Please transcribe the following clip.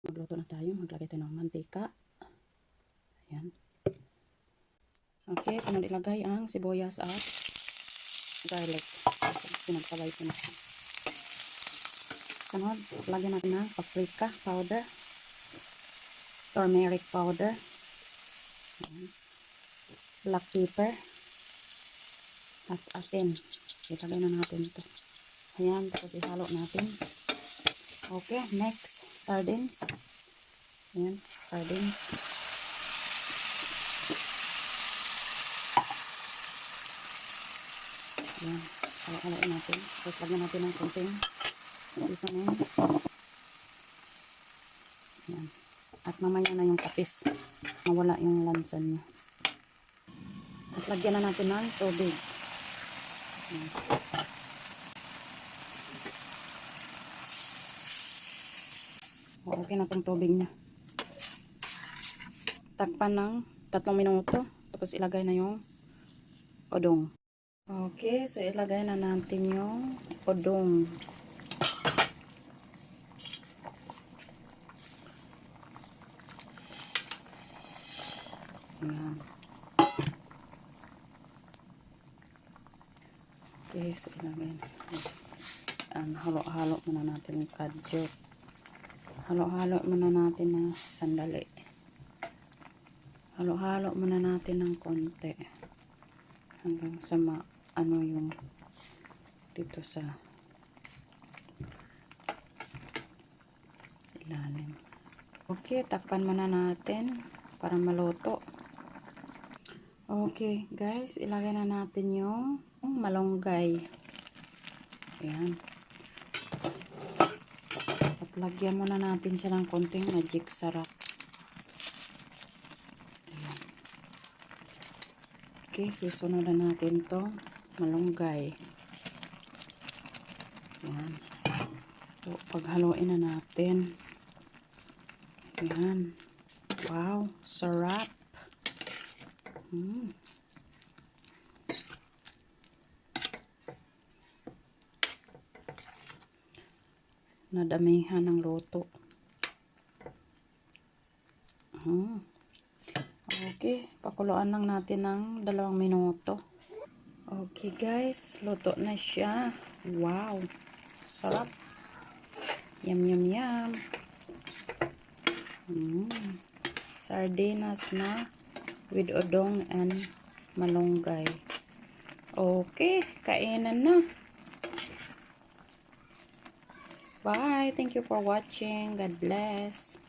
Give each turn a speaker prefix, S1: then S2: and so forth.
S1: Magluto na tayo. Maglagay tayo ng mantika. Ayan. Okay, sunod ilagay ang sibuyas at garlic. Pinagpalay ko na siya. Sunod, lagyan natin ng paprika powder, turmeric powder, ayan, black pepper, at asin. Ilagay na natin ito. Ayan, tapos ihalo natin. Okay, next, sardines. Ayan, sardines. Ayan, halo-haloin natin. Tapos lagyan natin ng konting seasoning. Ayan. At mamaya na yung kapis. Mawala yung lansa niya. At lagyan na natin ng tubig. Ayan. Okay na itong tubig niya. Takpan ng 3 minuto. Tapos ilagay na yung udong. Okay, so ilagay na natin yung udong. Ayan. Okay, so ilagay na. Halo-halo muna natin yung kadyo. Halo-halo muna natin na sandali. Halo-halo muna natin ng konti. Hanggang sa ano yung dito sa ilalim. Okay, takpan muna natin para maluto. Okay, guys, ilagay na natin yung malunggay. Ayan. At lagyan muna natin siya ng konting magic sarap. Ayan. Okay, susunod na natin to malunggay. Ayan. So, paghaluin na natin. Ayan. Wow, sarap. Nadamihan ng luto. Okay, pakuluan lang natin ng 2 minuto. Okay guys, luto na siya. Wow, sarap. Yum, yum, yum. Sardinas na with udong and malunggay. Okay, kainan na. Bye. Thank you for watching. God bless.